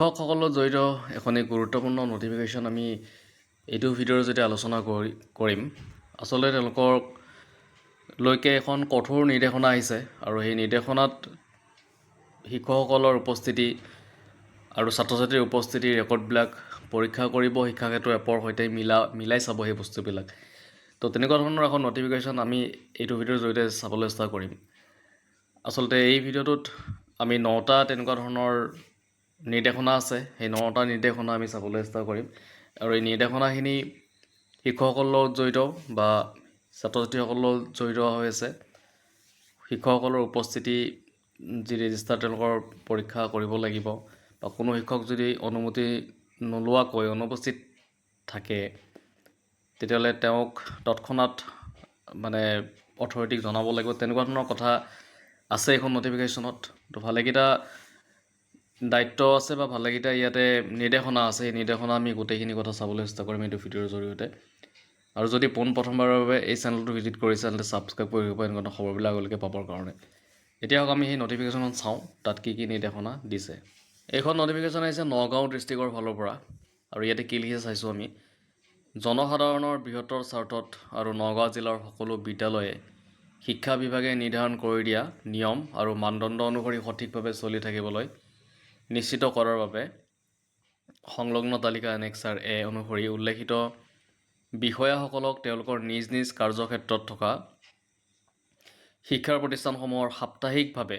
শিক্ষকসকলৰ জড়িত এখনি গুৰুত্বপূৰ্ণ নটিফিকেশ্যন আমি এইটো ভিডিঅ'ৰ জৰিয়তে আলোচনা কৰিম। আচলতে তেওঁলোকৰ লৈকে এখন কঠোৰ নিৰ্দেশনা আহিছে আৰু সেই নিৰ্দেশনাত শিক্ষকসকলৰ উপস্থিতি আৰু ছাত্ৰ ছাত্ৰীৰ উপস্থিতিৰ ৰেকৰ্ডবিলাক পৰীক্ষা কৰিব শিক্ষাক্ষেত্ৰ এপৰ সৈতে মিলাই চাব সেই বস্তুবিলাক। তো তেনেকুৱা ধৰণৰ এখন নটিফিকেশ্যন আমি এইটো ভিডিঅ'ৰ জৰিয়তে চাবলৈ চেষ্টা কৰিম। আচলতে এই ভিডিঅ'টোত আমি 9টা তেনেকুৱা ধৰণৰ নিৰ্দেশনা আছে, সেই 9টা নিৰ্দেশনা আমি চাবলৈ চেষ্টা কৰিম আৰু এই নিৰ্দেশনাখিনি শিক্ষকসকলৰ লগত জড়িত বা ছাত্ৰ ছাত্ৰীসকলৰ জড়িত হৈ আছে। শিক্ষকসকলৰ উপস্থিতি যি ৰেজিষ্টাৰ তেওঁলোকৰ পৰীক্ষা কৰিব লাগিব বা কোনো শিক্ষক যদি অনুমতি নোলোৱাকৈ অনুপস্থিত থাকে তেতিয়াহ'লে তেওঁক তৎক্ষণাত অথৰিটিক জনাব লাগিব। তেনেকুৱা ধৰণৰ কথা আছে এইখন নটিফিকেশ্যনত। তো ভালেকেইটা দায়িত্ব আছে বা ভালেকেইটা ইয়াতে নিৰ্দেশনা আছে। এই নিৰ্দেশনা আমি গোটেইখিনি কথা চাবলৈ চেষ্টা কৰিম এইটো ভিডিঅ'ৰ জৰিয়তে। আৰু যদি প্ৰথমবাৰৰ বাবে এই চেনেলটো ভিজিট কৰিছে তেন্তে ছাবস্ক্ৰাইব কৰি দিব এনেকুৱা খবৰবিলাক আগলৈকে পাবৰ কাৰণে। এতিয়া আমি সেই নটিফিকেশ্যনখন চাওঁ তাত কি কি নিৰ্দেশনা দিছে। এইখন নটিফিকেশ্যন আহিছে নগাঁও ডিষ্ট্ৰিক্টৰ ফালৰ পৰা আৰু ইয়াতে কি লিখিছে চাইছোঁ আমি। জনসাধাৰণৰ বৃহত্তৰ স্বাৰ্থত আৰু নগাঁও জিলাৰ সকলো বিদ্যালয়ে শিক্ষা বিভাগে নিৰ্ধাৰণ কৰি দিয়া নিয়ম আৰু মানদণ্ড অনুসৰি সঠিকভাৱে চলি থাকিবলৈ নিশ্চিত কৰাৰ বাবে সংলগ্ন তালিকা এনেক্সাৰ এ অনুসৰি উল্লেখিত বিষয়াসকলক তেওঁলোকৰ নিজ নিজ কাৰ্যক্ষেত্ৰত থকা শিক্ষাৰ প্ৰতিষ্ঠানসমূহৰ সাপ্তাহিকভাৱে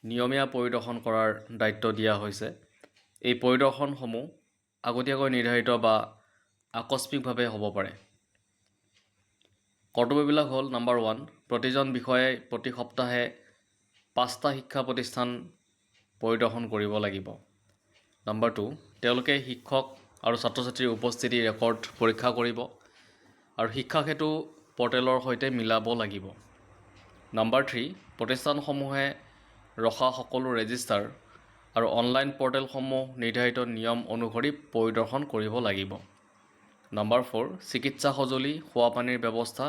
নিয়মীয়া পৰিদৰ্শন কৰাৰ দায়িত্ব দিয়া হৈছে। এই পৰিদৰ্শনসমূহ আগতীয়াকৈ নিৰ্ধাৰিত বা আকস্মিকভাৱে হ'ব পাৰে। কৰ্তব্যবিলাক হ'ল নম্বৰ 1, প্ৰতিজন বিষয়াই প্ৰতি সপ্তাহে 5টা শিক্ষা প্ৰতিষ্ঠান পৰিদৰ্শন কৰিব লাগিব। নম্বৰ 2, তেওঁলোকে শিক্ষক আৰু ছাত্ৰ ছাত্ৰীৰ উপস্থিতি ৰেকৰ্ড পৰীক্ষা কৰিব আৰু শিক্ষাক্ষেত্ৰ পৰ্টেলৰ সৈতে মিলাব লাগিব। নম্বৰ 3, প্ৰতিষ্ঠানসমূহে ৰখা সকলো ৰেজিষ্টাৰ আৰু অনলাইন পৰ্টেলসমূহ নিৰ্ধাৰিত নিয়ম অনুসৰি পৰিদৰ্শন কৰিব লাগিব। নম্বৰ 4, চিকিৎসা সঁজুলি, খোৱা পানীৰ ব্যৱস্থা,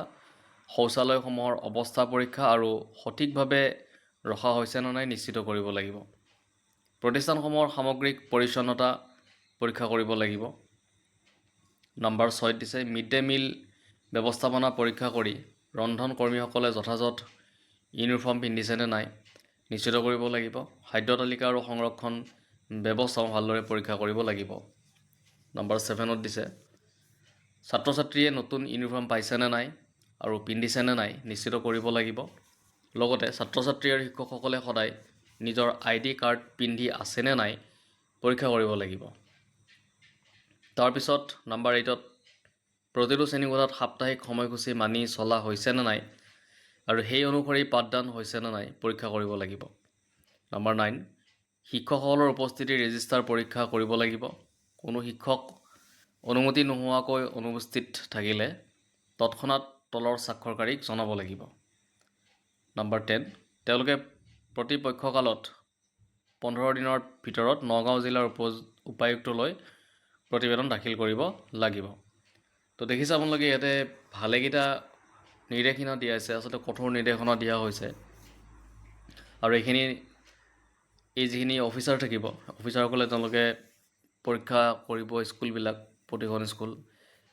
শৌচালয়সমূহৰ অৱস্থা পৰীক্ষা আৰু সঠিকভাৱে ৰখা হৈছে নে নাই নিশ্চিত কৰিব লাগিব। প্ৰতিষ্ঠানসমূহৰ সামগ্ৰিক পৰিচ্ছন্নতা পৰীক্ষা কৰিব লাগিব। নম্বৰ 6 দিছে মিড ডে মিল ব্যৱস্থাপনা পৰীক্ষা কৰি ৰন্ধন কৰ্মীসকলে যথাযথ ইউনিফৰ্ম পিন্ধিছে নে নাই নিশ্চিত কৰিব লাগিব। খাদ্য তালিকা আৰু সংৰক্ষণ ব্যৱস্থাও ভালদৰে পৰীক্ষা কৰিব লাগিব। নম্বৰ 7 দিছে ছাত্ৰ ছাত্ৰীয়ে নতুন ইউনিফৰ্ম পাইছে নে নাই আৰু পিন্ধিছে নে নাই নিশ্চিত কৰিব লাগিব। লগতে ছাত্ৰ ছাত্ৰী আৰু শিক্ষকসকলে সদায় নিজৰ ID কাৰ্ড পিন্ধি আছে নে নাই পৰীক্ষা কৰিব লাগিব। তাৰপিছত নম্বৰ 8 প্ৰতিটো শ্ৰেণীকোঠাত সাপ্তাহিক সময়সূচী মানি চলা হৈছে নে নাই আৰু সেই অনুসৰি পাঠদান হৈছে নে নাই পৰীক্ষা কৰিব লাগিব। নম্বৰ 9 শিক্ষকসকলৰ উপস্থিতি ৰেজিষ্টাৰ পৰীক্ষা কৰিব লাগিব। কোনো শিক্ষক অনুমতি নোহোৱাকৈ অনুপস্থিত থাকিলে তৎক্ষণাত তলৰ স্বাক্ষৰকাৰীক জনাব লাগিব। নম্বৰ 10 তেওঁলোকে প্ৰতি পক্ষকালত 15 দিনৰ ভিতৰত নগাঁও জিলাৰ উপায়ুক্তলৈ প্ৰতিবেদন দাখিল কৰিব লাগিব। তো দেখিছে আপোনালোকে ইয়াতে ভালেকেইটা নিৰ্দেশনা দিয়া আছে। আচলতে কঠোৰ নিৰ্দেশনা দিয়া হৈছে আৰু এই যিখিনি অফিচাৰ থাকিব অফিচাৰসকলে তেওঁলোকে পৰীক্ষা কৰিব স্কুলবিলাক, প্ৰতিখন স্কুল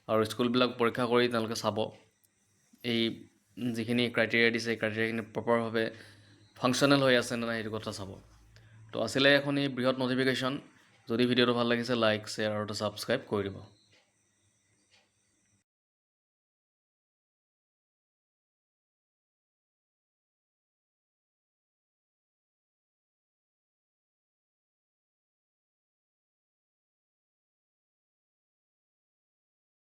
আৰু স্কুলবিলাক পৰীক্ষা কৰি তেওঁলোকে চাব এই যিখিনি ক্ৰাইটেৰিয়া দিছে এই ক্ৰাইটেৰিয়াখিনি প্ৰপাৰভাৱে ফাংচনেল হৈ আছে নে নাই সেইটো কথা চাব। তো আছিলে এখন বৃহৎ নটিফিকেশ্যন। যদি ভিডিঅ'টো ভাল লাগিছে লাইক, শ্বেয়াৰ আৰু ছাবস্ক্ৰাইব কৰি দিব।